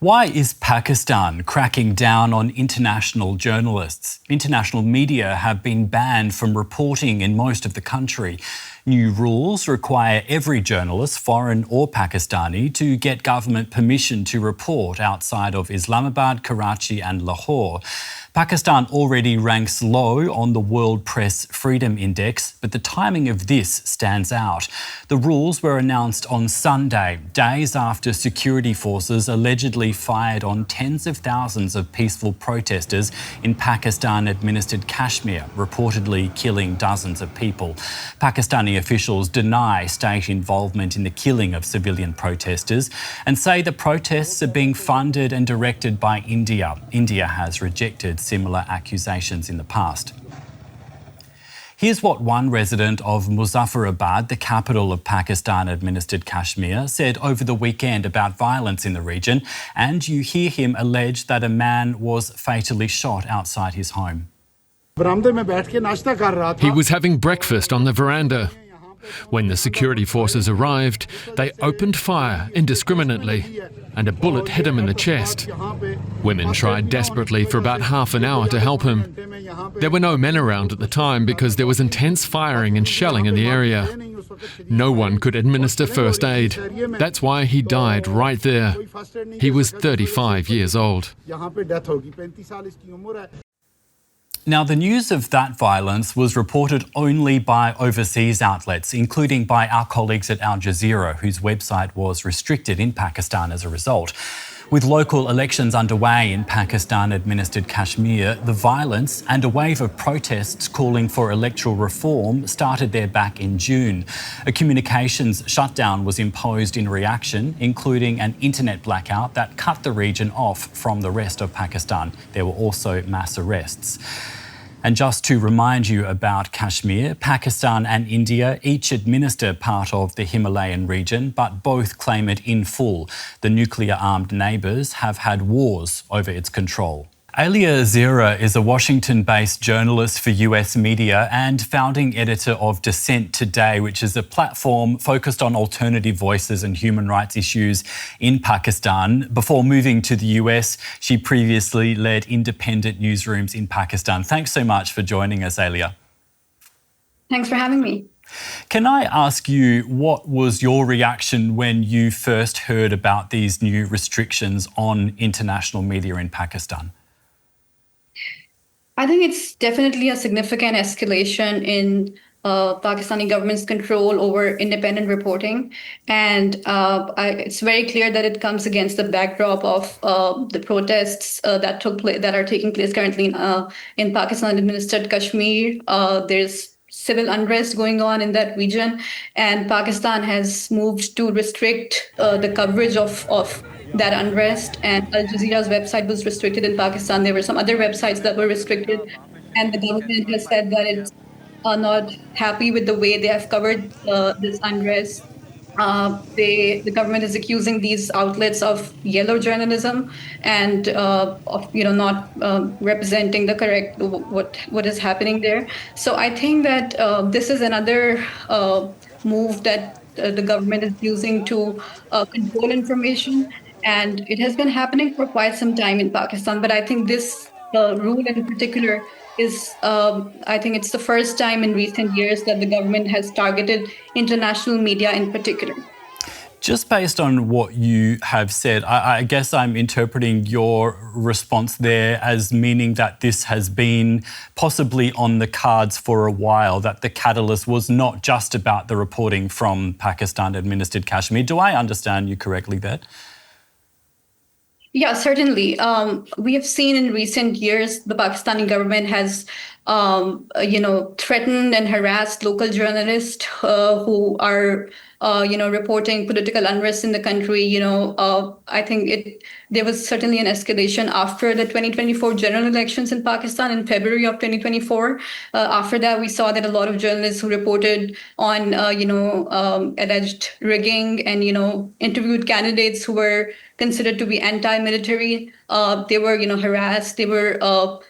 Why is Pakistan cracking down on international journalists? International media have been banned from reporting in most of the country. New rules require every journalist, foreign or Pakistani, to get government permission to report outside of Islamabad, Karachi and Lahore. Pakistan already ranks low on the World Press Freedom Index, but the timing of this stands out. The rules were announced on Sunday, days after security forces allegedly fired on tens of thousands of peaceful protesters in Pakistan-administered Kashmir, reportedly killing dozens of people. Pakistani officials deny state involvement in the killing of civilian protesters and say the protests are being funded and directed by India. India has rejected similar accusations in the past. Here's what one resident of Muzaffarabad, the capital of Pakistan-administered Kashmir, said over the weekend about violence in the region, and you hear him allege that a man was fatally shot outside his home. He was having breakfast on the veranda. When the security forces arrived, they opened fire indiscriminately, and a bullet hit him in the chest. Women tried desperately for about half an hour to help him. There were no men around at the time because there was intense firing and shelling in the area. No one could administer first aid. That's why he died right there. He was 35 years old. Now, the news of that violence was reported only by overseas outlets, including by our colleagues at Al Jazeera, whose website was restricted in Pakistan as a result. With local elections underway in Pakistan-administered Kashmir, the violence and a wave of protests calling for electoral reform started there back in June. A communications shutdown was imposed in reaction, including an internet blackout that cut the region off from the rest of Pakistan. There were also mass arrests. And just to remind you about Kashmir, Pakistan and India each administer part of the Himalayan region, but both claim it in full. The nuclear-armed neighbours have had wars over its control. Ailia Zehra is a Washington-based journalist for US media and founding editor of Dissent Today, which is a platform focused on alternative voices and human rights issues in Pakistan. Before moving to the US, she previously led independent newsrooms in Pakistan. Thanks so much for joining us, Ailia. Thanks for having me. Can I ask you, what was your reaction when you first heard about these new restrictions on international media in Pakistan? I think it's definitely a significant escalation in Pakistani government's control over independent reporting. And it's very clear that it comes against the backdrop of the protests that are taking place currently in Pakistan-administered Kashmir. There's civil unrest going on in that region, and Pakistan has moved to restrict the coverage of that unrest, and Al Jazeera's website was restricted in Pakistan. There were some other websites that were restricted, and the government has said that it's not happy with the way they have covered this unrest. The government is accusing these outlets of yellow journalism and of not representing the correct what is happening there. So I think that this is another move that the government is using to control information. And it has been happening for quite some time in Pakistan. But I think this rule in particular is, I think it's the first time in recent years that the government has targeted international media in particular. Just based on what you have said, I guess I'm interpreting your response there as meaning that this has been possibly on the cards for a while, that the catalyst was not just about the reporting from Pakistan-administered Kashmir. Do I understand you correctly there? Yeah, certainly. We have seen in recent years the Pakistani government has, threatened and harassed local journalists who are, reporting political unrest in the country. I think there was certainly an escalation after the 2024 general elections in Pakistan in February of 2024. After that, we saw that a lot of journalists who reported on, alleged rigging and, interviewed candidates who were considered to be anti-military. They were, harassed. They were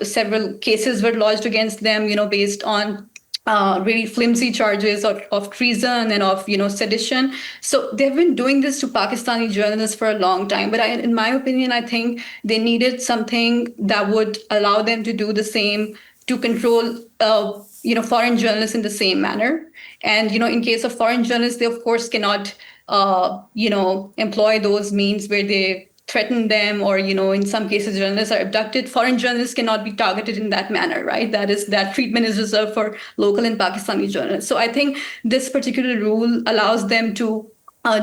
several cases were lodged against them, based on really flimsy charges of treason and of sedition. So they've been doing this to Pakistani journalists for a long time. But in my opinion, I think they needed something that would allow them to do the same, to control foreign journalists in the same manner. And in case of foreign journalists, they of course cannot employ those means where they threaten them, or in some cases journalists are abducted. Foreign journalists cannot be targeted in that manner, right? That treatment is reserved for local and Pakistani journalists. So I think this particular rule allows them to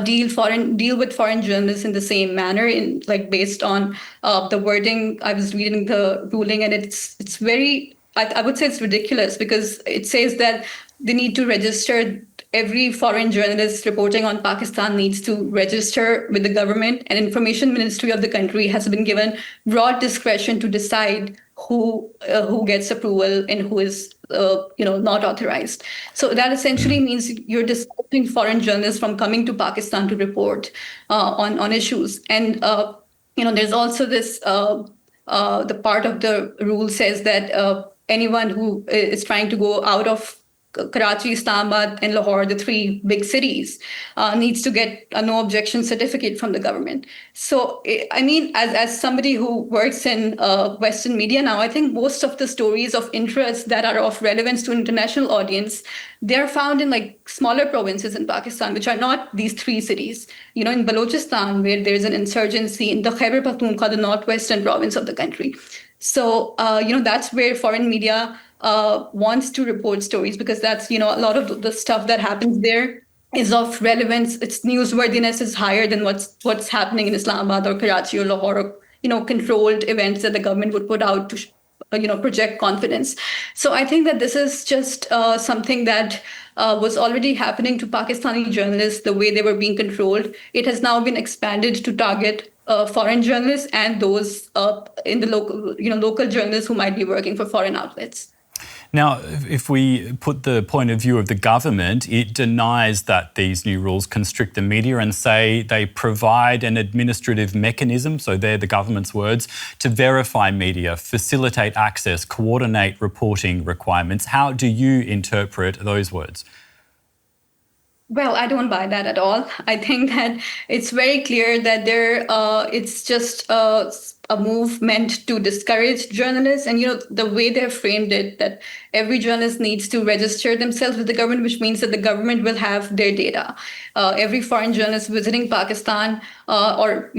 deal with foreign journalists in the same manner, based on the wording. I was reading the ruling, and it's very, I would say it's ridiculous, because it says that they need to register. Every foreign journalist reporting on Pakistan needs to register with the government, and Information Ministry of the country has been given broad discretion to decide who gets approval and who is not authorized. So that essentially means you're discouraging foreign journalists from coming to Pakistan to report on issues. And there's also this the part of the rule says that anyone who is trying to go out of Karachi, Islamabad, and Lahore, the three big cities, needs to get a no objection certificate from the government. So, I mean, as somebody who works in Western media now, I think most of the stories of interest that are of relevance to international audience, they're found in smaller provinces in Pakistan, which are not these three cities. In Balochistan, where there's an insurgency, in the Khyber Pakhtunkhwa, the northwestern province of the country. So, that's where foreign media wants to report stories, because that's, a lot of the stuff that happens there is of relevance. Its newsworthiness is higher than what's happening in Islamabad or Karachi or Lahore, or, controlled events that the government would put out to, project confidence. So I think that this is just something that was already happening to Pakistani journalists, the way they were being controlled. It has now been expanded to target foreign journalists and those in the local journalists who might be working for foreign outlets. Now, if we put the point of view of the government, it denies that these new rules constrict the media and say they provide an administrative mechanism, so they're the government's words, to verify media, facilitate access, coordinate reporting requirements. How do you interpret those words? Well, I don't buy that at all. I think that it's very clear that it's just a move meant to discourage journalists. And, the way they've framed it, that every journalist needs to register themselves with the government, which means that the government will have their data. Every foreign journalist visiting Pakistan or,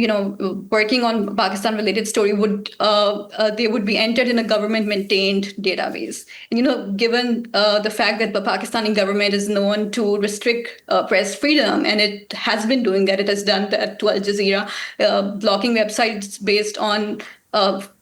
working on Pakistan-related story they would be entered in a government-maintained database. And, given the fact that the Pakistani government is known to restrict press freedom, and it has been doing that, it has done that to Al Jazeera, blocking websites based on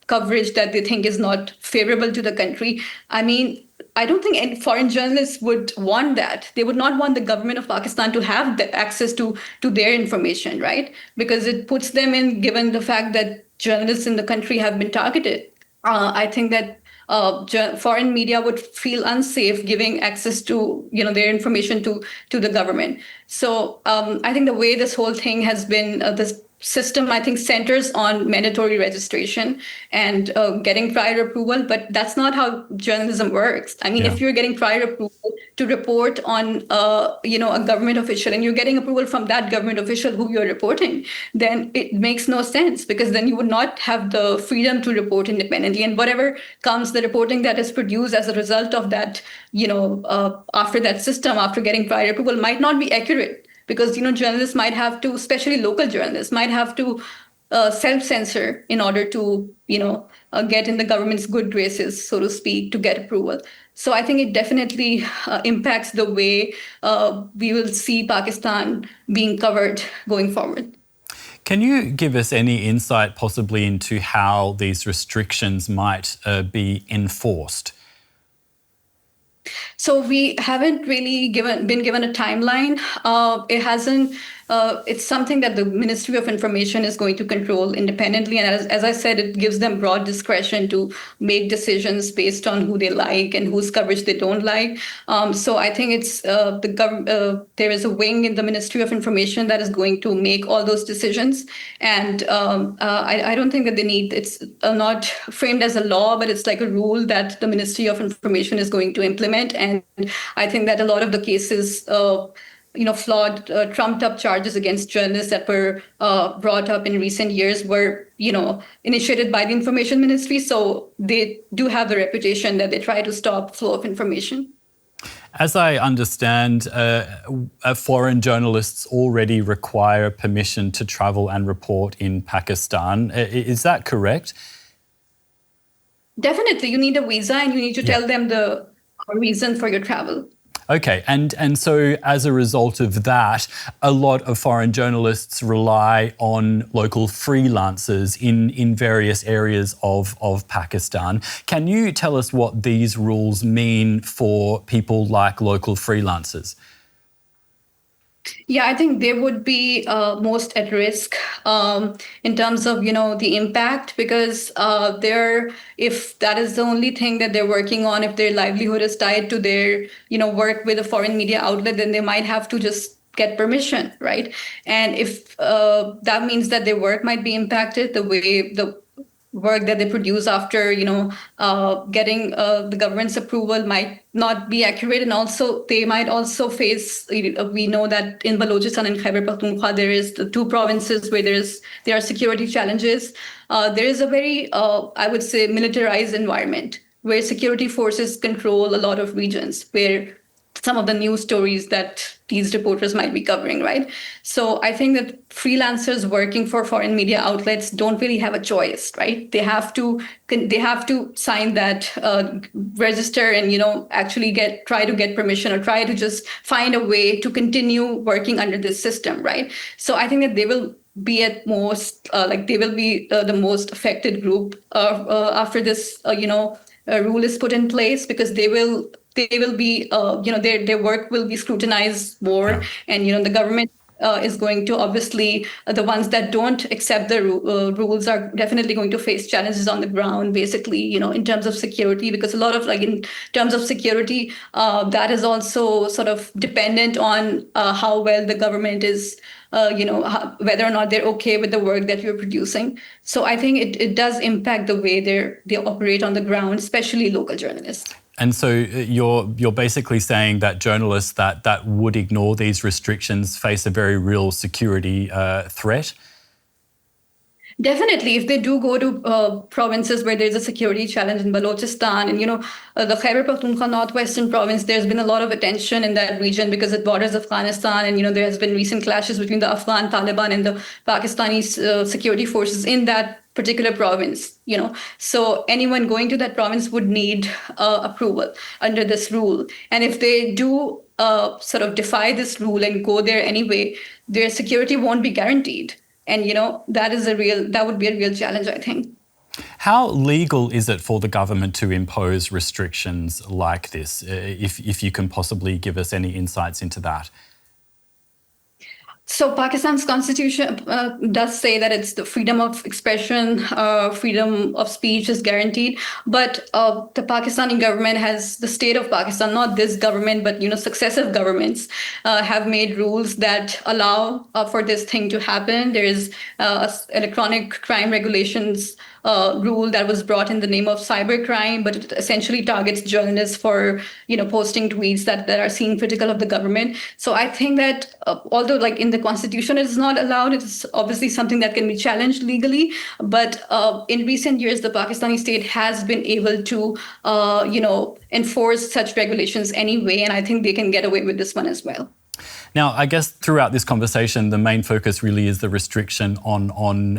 coverage that they think is not favorable to the country. I mean, I don't think any foreign journalists would want that. They would not want the government of Pakistan to have the access to their information, right? Because it puts them in, given the fact that journalists in the country have been targeted. I think that foreign media would feel unsafe giving access to their information to the government. So I think the way this whole thing has been, this system, I think, centers on mandatory registration and getting prior approval, but that's not how journalism works. I mean, if you're getting prior approval to report on a government official, and you're getting approval from that government official who you're reporting, then it makes no sense, because then you would not have the freedom to report independently, and whatever comes, the reporting that is produced as a result of that, after that system, after getting prior approval, might not be accurate. Because, journalists might have to, especially local journalists, might have to self-censor in order to, get in the government's good graces, so to speak, to get approval. So I think it definitely impacts the way we will see Pakistan being covered going forward. Can you give us any insight possibly into how these restrictions might be enforced? So we haven't really been given a timeline. It hasn't it's something that the Ministry of Information is going to control independently. And as I said, it gives them broad discretion to make decisions based on who they like and whose coverage they don't like. So I think it's there is a wing in the Ministry of Information that is going to make all those decisions. And I don't think that it's not framed as a law, but it's like a rule that the Ministry of Information is going to implement. And I think that a lot of the cases, flawed, trumped up charges against journalists that were brought up in recent years were, initiated by the Information Ministry. So they do have the reputation that they try to stop flow of information. As I understand, foreign journalists already require permission to travel and report in Pakistan. Is that correct? Definitely. You need a visa and you need to tell them the reason for your travel. Okay, and so as a result of that, a lot of foreign journalists rely on local freelancers in various areas of Pakistan. Can you tell us what these rules mean for people like local freelancers? Yeah, I think they would be most at risk in terms of, the impact, because if that is the only thing that they're working on, if their livelihood is tied to their, work with a foreign media outlet, then they might have to just get permission, right? And if that means that their work might be impacted, the work that they produce after, getting the government's approval might not be accurate. And also they might also face, we know that in Balochistan and Khyber Pakhtunkhwa, there is the two provinces where there are security challenges. There is a very, I would say, militarized environment where security forces control a lot of regions, where some of the news stories that these reporters might be covering, right? So I think that freelancers working for foreign media outlets don't really have a choice, right? They have to sign that register and actually try to get permission or try to just find a way to continue working under this system, right? So I think that they will be at most they will be the most affected group after this rule is put in place, because they will be, their work will be scrutinized more. And, the government is going to, obviously, the ones that don't accept the rules are definitely going to face challenges on the ground, basically, in terms of security, because a lot of, in terms of security, that is also sort of dependent on how well the government is, whether or not they're okay with the work that you're producing. So I think it does impact the way they operate on the ground, especially local journalists. And so you're basically saying that journalists that would ignore these restrictions face a very real security threat? Definitely, if they do go to provinces where there's a security challenge in Balochistan and, the Khyber Pakhtunkhwa northwestern province, there's been a lot of attention in that region because it borders Afghanistan. And, there has been recent clashes between the Afghan Taliban and the Pakistani security forces in that particular province, So anyone going to that province would need approval under this rule. And if they do sort of defy this rule and go there anyway, their security won't be guaranteed. And, that would be a real challenge, I think. How legal is it for the government to impose restrictions like this, if you can possibly give us any insights into that? So Pakistan's constitution does say that it's the freedom of expression, freedom of speech is guaranteed. But the Pakistani government the state of Pakistan, not this government, but, successive governments have made rules that allow for this thing to happen. There is electronic crime regulations rule that was brought in the name of cybercrime, but it essentially targets journalists for, posting tweets that are seen critical of the government. So I think that although in the constitution it is not allowed, it's obviously something that can be challenged legally. But in recent years, the Pakistani state has been able to, enforce such regulations anyway. And I think they can get away with this one as well. Now, I guess throughout this conversation, the main focus really is the restriction on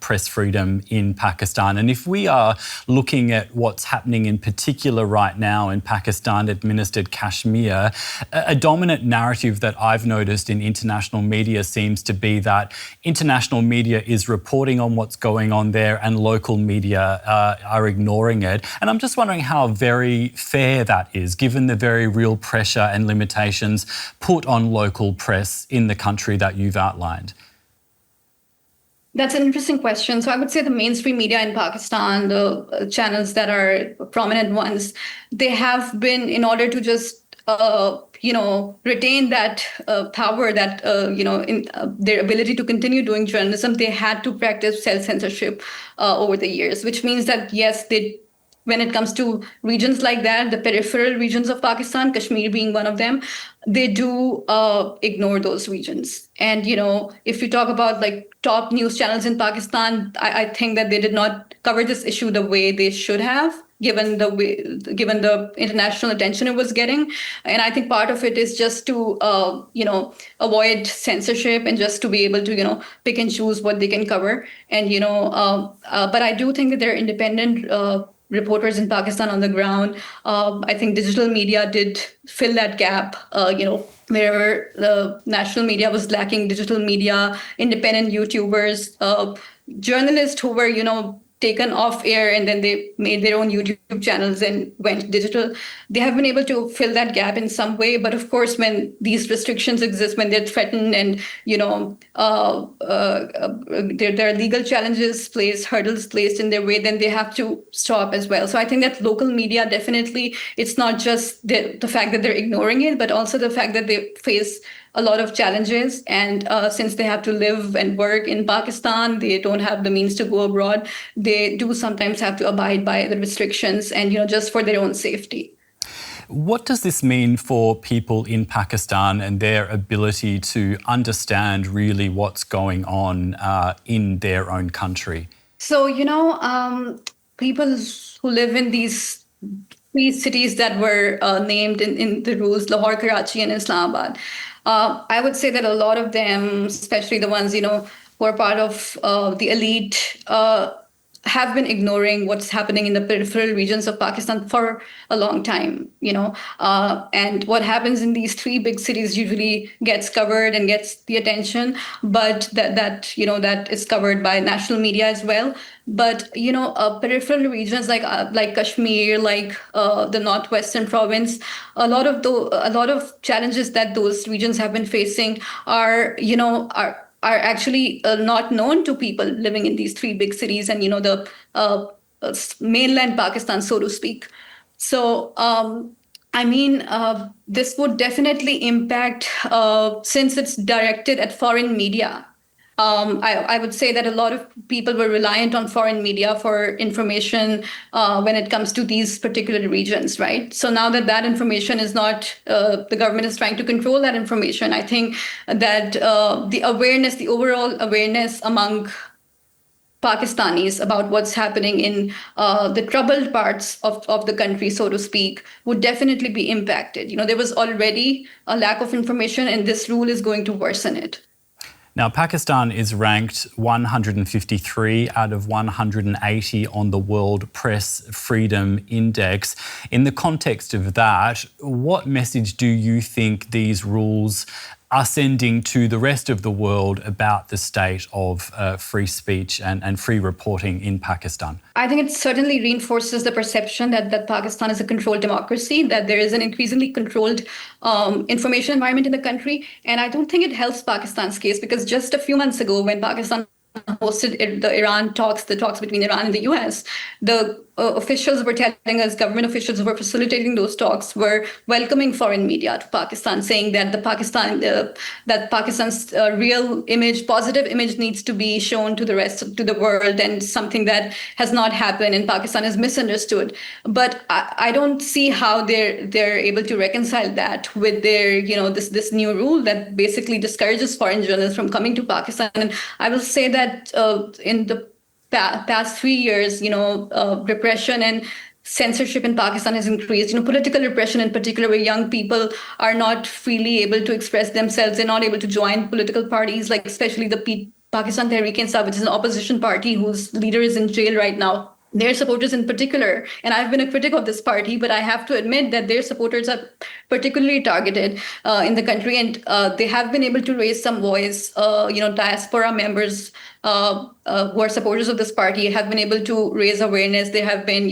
press freedom in Pakistan. And if we are looking at what's happening in particular right now in Pakistan-administered Kashmir, a dominant narrative that I've noticed in international media seems to be that international media is reporting on what's going on there and local media are ignoring it. And I'm just wondering how very fair that is, given the very real pressure and limitations put on local local press in the country that you've outlined? That's an interesting question. So I would say the mainstream media in Pakistan, the channels that are prominent ones, they have been, in order to just retain that power, that in their ability to continue doing journalism, they had to practice self-censorship over the years, which means that yes, they. When it comes to regions like that, the peripheral regions of Pakistan, Kashmir being one of them, they do ignore those regions. And, if you talk about like top news channels in Pakistan, I think that they did not cover this issue the way they should have, given the international attention it was getting. And I think part of it is just to, avoid censorship and just to be able to, pick and choose what they can cover. And, but I do think that there are independent reporters in Pakistan on the ground. I think digital media did fill that gap, wherever the national media was lacking, digital media, independent YouTubers, journalists who were, taken off air and then they made their own YouTube channels and went digital. They have been able to fill that gap in some way. But of course, when these restrictions exist, when they're threatened and, there are legal challenges placed, hurdles placed in their way, then they have to stop as well. So I think that local media, definitely, it's not just the fact that they're ignoring it, but also the fact that they face a lot of challenges. And since they have to live and work in Pakistan, they don't have the means to go abroad. They do sometimes have to abide by the restrictions and, just for their own safety. What does this mean for people in Pakistan and their ability to understand really what's going on in their own country? So, people who live in these three cities that were named in the rules, Lahore, Karachi, and Islamabad, I would say that a lot of them, especially the ones, who are part of the elite, have been ignoring what's happening in the peripheral regions of Pakistan for a long time, and what happens in these three big cities usually gets covered and gets the attention, but that is covered by national media as well. But, peripheral regions like Kashmir, like the northwestern province, a lot of challenges that those regions have been facing are actually not known to people living in these three big cities and, the mainland Pakistan, so to speak. So, this would definitely impact, since it's directed at foreign media. I would say that a lot of people were reliant on foreign media for information when it comes to these particular regions, right? So now that information is not, the government is trying to control that information. I think that the overall awareness among Pakistanis about what's happening in the troubled parts of the country, so to speak, would definitely be impacted. There was already a lack of information, and this rule is going to worsen it. Now, Pakistan is ranked 153 out of 180 on the World Press Freedom Index. In the context of that, what message do you think these rules are sending to the rest of the world about the state of free speech and free reporting in Pakistan? I think it certainly reinforces the perception that Pakistan is a controlled democracy, that there is an increasingly controlled information environment in the country. And I don't think it helps Pakistan's case, because just a few months ago, when Pakistan hosted the Iran talks, the talks between Iran and the US, the officials were telling us, government officials who were facilitating those talks were welcoming foreign media to Pakistan, saying that Pakistan's real image, positive image, needs to be shown to the world, and something that has not happened, and Pakistan is misunderstood. But I don't see how they're able to reconcile that with their this new rule that basically discourages foreign journalists from coming to Pakistan. And I will say that in the past 3 years, repression and censorship in Pakistan has increased. Political repression in particular, where young people are not freely able to express themselves. They're not able to join political parties, like especially the Pakistan Tehreek-e-Insaf, which is an opposition party whose leader is in jail right now. Their supporters in particular, and I've been a critic of this party, but I have to admit that their supporters are particularly targeted in the country, and they have been able to raise some voice. Diaspora members who are supporters of this party have been able to raise awareness. They have been,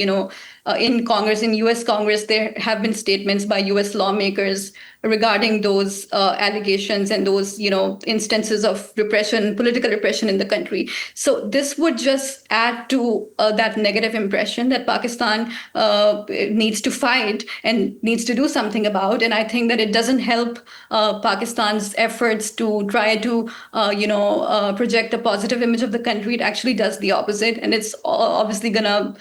in Congress, in US Congress, there have been statements by US lawmakers regarding those allegations and those, instances of repression, political repression in the country. So this would just add to that negative impression that Pakistan needs to fight and needs to do something about. And I think that it doesn't help Pakistan's efforts to try to, project a positive image of the country. It actually does the opposite. And it's obviously going to,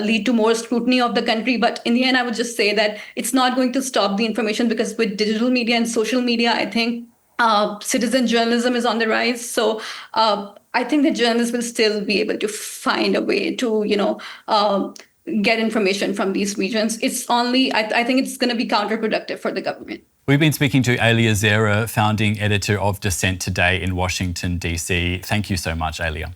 lead to more scrutiny of the country. But in the end, I would just say that it's not going to stop the information, because with digital media and social media, I think citizen journalism is on the rise. So I think that journalists will still be able to find a way to, get information from these regions. It's only, I think it's going to be counterproductive for the government. We've been speaking to Ailia Zehra, founding editor of Dissent Today in Washington, D.C. Thank you so much, Ailia.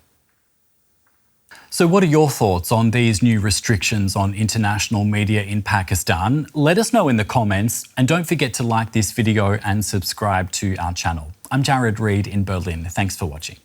So what are your thoughts on these new restrictions on international media in Pakistan? Let us know in the comments, and don't forget to like this video and subscribe to our channel. I'm Jared Reid in Berlin. Thanks for watching.